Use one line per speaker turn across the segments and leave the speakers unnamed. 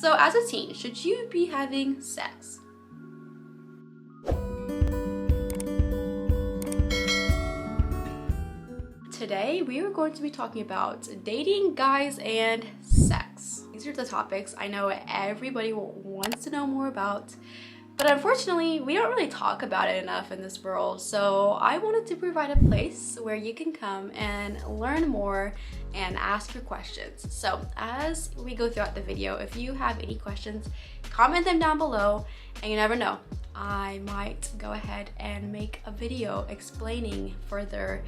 So as a teen, should you be having sex? Today, we are going to be talking about dating, guys, and sex. These are the topics I know everybody wants to know more about, but unfortunately, we don't really talk about it enough in this world. So I wanted to provide a place where you can come and learn more and ask your questions. So as we go throughout the video, if you have any questions, comment them down below, and you never know, I might go ahead and make a video explaining further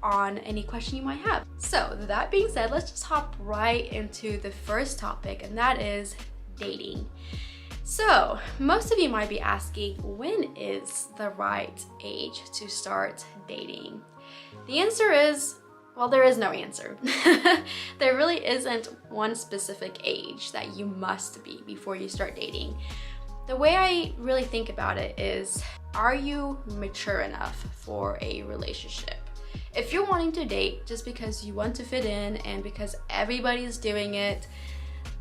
on any question you might have. So that being said, let's just hop right into the first topic, and that is dating. So most of you might be asking, when is the right age to start dating? The answer is, well, there is no answer. There really isn't one specific age that you must be before you start dating. The way I really think about it is, are you mature enough for a relationship? If you're wanting to date just because you want to fit in and because everybody's doing it,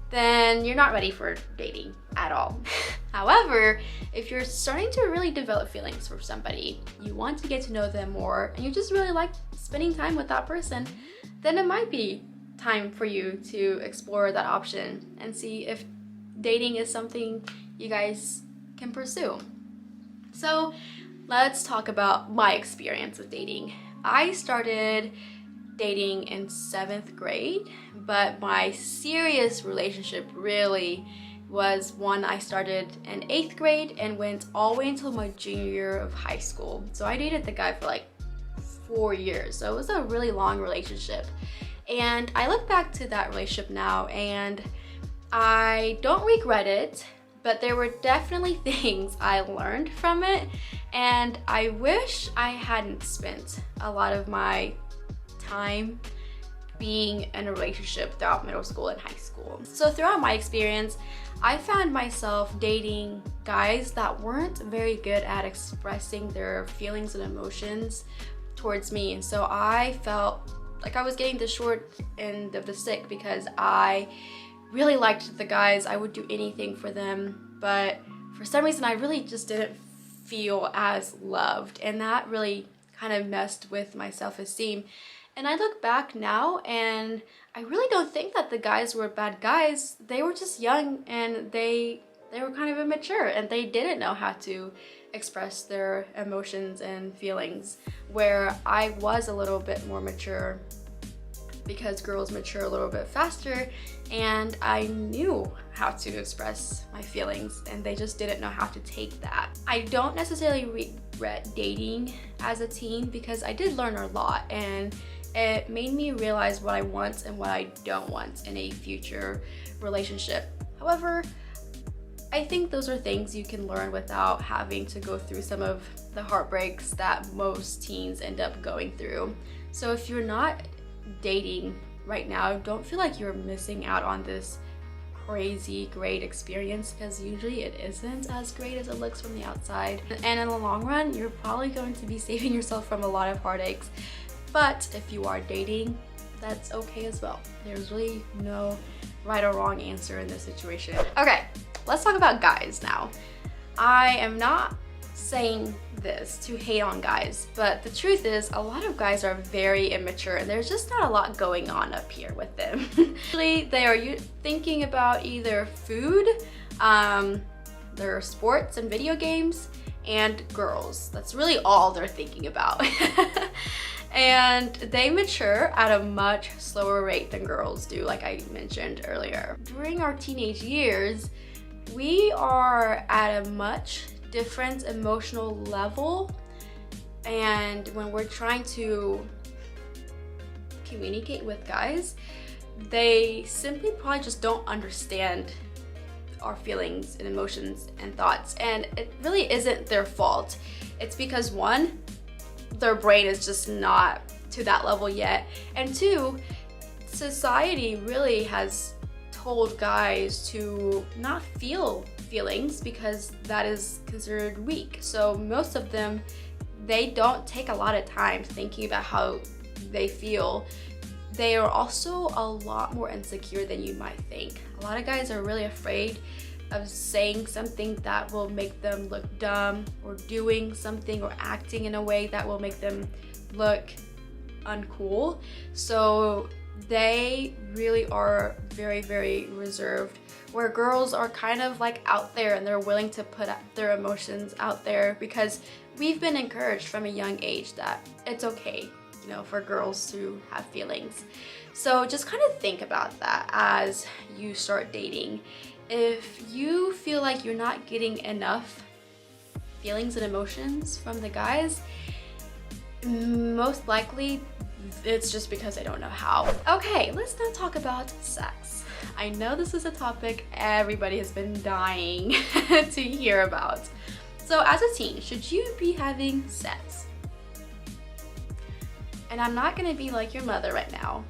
then you're not ready for dating at all. However, if you're starting to really develop feelings for somebody, you want to get to know them more, and you just really like spending time with that person, then it might be time for you to explore that option and see if dating is something you guys can pursue. So let's talk about my experience with dating. I started dating in 7th grade, but my serious relationship really was one I started in 8th grade and went all the way until my junior year of high school. So I dated the guy for like 4 years, so it was a really long relationship. And I look back to that relationship now and I don't regret it, but there were definitely things I learned from it, and I wish I hadn't spent a lot of my time being in a relationship throughout middle school and high school. So throughout my experience, I found myself dating guys that weren't very good at expressing their feelings and emotions towards me. And so I felt like I was getting the short end of the stick because I really liked the guys. I would do anything for them, but for some reason I really just didn't feel as loved, and that really kind of messed with my self-esteem. And I look back now and I really don't think that the guys were bad guys. They were just young and they were kind of immature and they didn't know how to express their emotions and feelings, where I was a little bit more mature because girls mature a little bit faster, and I knew how to express my feelings and they just didn't know how to take that. I don't necessarily regret dating as a teen because I did learn a lot, and it made me realize what I want and what I don't want in a future relationship. However, I think those are things you can learn without having to go through some of the heartbreaks that most teens end up going through. So if you're not dating right now, don't feel like you're missing out on this crazy great experience, because usually it isn't as great as it looks from the outside. And in the long run, you're probably going to be saving yourself from a lot of heartaches. But if you are dating, that's okay as well. There's really no right or wrong answer in this situation. Okay, let's talk about guys now. I am not saying this to hate on guys, but the truth is a lot of guys are very immature and there's just not a lot going on up here with them. Usually they are thinking about either food, their sports and video games, and girls. That's really all they're thinking about. And they mature at a much slower rate than girls do, like I mentioned earlier. During our teenage years, we are at a much different emotional level, and when we're trying to communicate with guys, they simply probably just don't understand our feelings and emotions and thoughts, and it really isn't their fault. It's because one, their brain is just not to that level yet, and two, society really has told guys to not feel feelings because that is considered weak. So most of them, they don't take a lot of time thinking about how they feel. they are also a lot more insecure than you might think. A lot of guys are really afraid of saying something that will make them look dumb, or doing something or acting in a way that will make them look uncool. So they really are very, very reserved, where girls are kind of like out there and they're willing to put their emotions out there because we've been encouraged from a young age that it's okay, you know, for girls to have feelings. So just kind of think about that as you start dating. If you feel like you're not getting enough feelings and emotions from the guys, most likely it's just because they don't know how. Okay, let's now talk about sex. I know this is a topic everybody has been dying to hear about. So as a teen, should you be having sex? And I'm not gonna be like your mother right now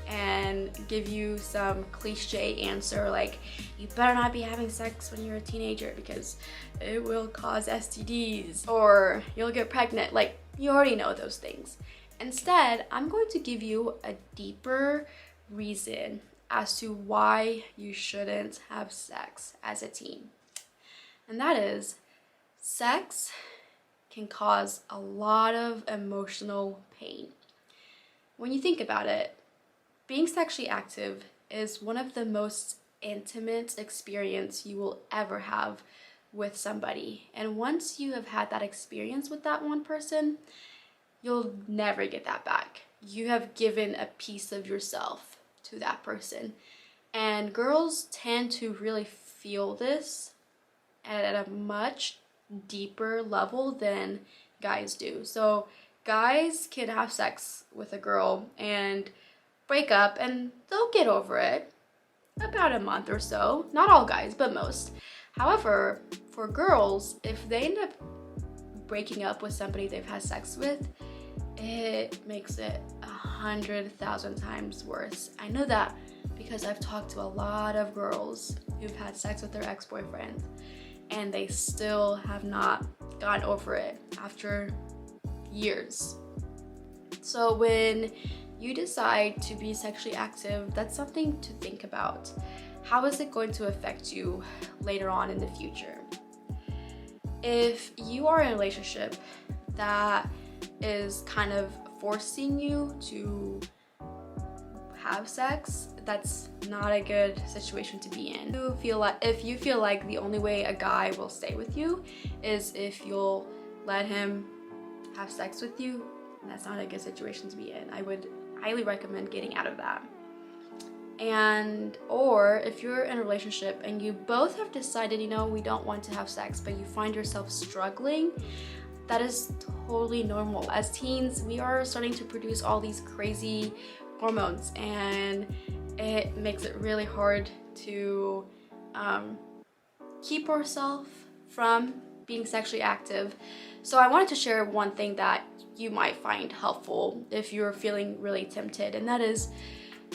and give you some cliche answer like, you better not be having sex when you're a teenager because it will cause STDs or you'll get pregnant. Like, you already know those things. Instead, I'm going to give you a deeper reason as to why you shouldn't have sex as a teen. And that is, sex can cause a lot of emotional pain. When you think about it, being sexually active is one of the most intimate experience you will ever have with somebody. And once you have had that experience with that one person, you'll never get that back. You have given a piece of yourself to that person. And girls tend to really feel this at a much deeper level than guys do. So guys can have sex with a girl and break up and they'll get over it about a month or so. Not all guys, but most. However, for girls, if they end up breaking up with somebody they've had sex with, it makes it 100,000 times worse. I know that because I've talked to a lot of girls who've had sex with their ex-boyfriends and they still have not gotten over it after years. So when you decide to be sexually active, that's something to think about. How is it going to affect you later on in the future? If you are in a relationship that is kind of forcing you to have sex, that's not a good situation to be in. If you feel like the only way a guy will stay with you is if you'll let him have sex with you, that's not a good situation to be in. I would highly recommend getting out of that. And or if you're in a relationship and you both have decided, you know, we don't want to have sex, but you find yourself struggling, that is totally normal. As teens, we are starting to produce all these crazy hormones and it makes it really hard to keep ourselves from being sexually active. So I wanted to share one thing that you might find helpful if you're feeling really tempted, and that is,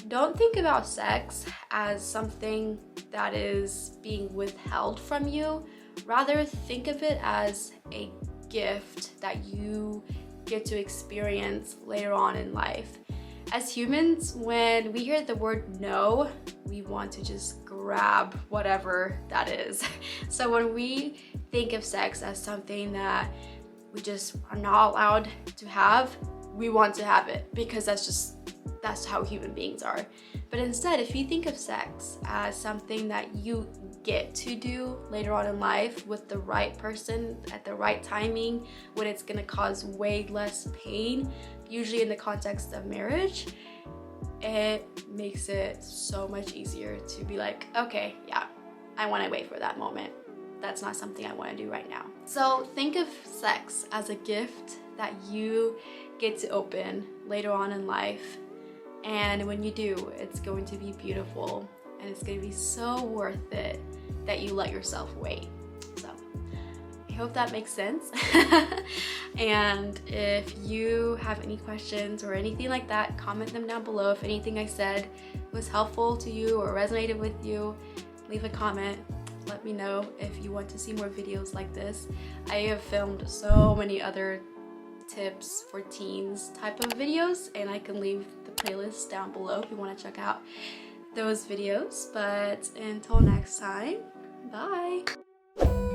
don't think about sex as something that is being withheld from you. Rather, think of it as a gift that you get to experience later on in life. As humans, when we hear the word no, we want to just grab whatever that is. So when we think of sex as something that we just are not allowed to have, we want to have it because that's how human beings are. But instead, if you think of sex as something that you get to do later on in life with the right person at the right timing, when it's gonna cause way less pain, usually in the context of marriage, it makes it so much easier to be like, okay, yeah, I wanna wait for that moment. That's not something I wanna do right now. So think of sex as a gift that you get to open later on in life. And when you do, it's going to be beautiful and it's going to be so worth it that you let yourself wait. So I hope that makes sense. And if you have any questions or anything like that, comment them down below. If anything I said was helpful to you or resonated with you, leave a comment. Let me know if you want to see more videos like this. I have filmed so many other tips for teens type of videos, and I can leave the playlist down below if you want to check out those videos. But until next time, bye.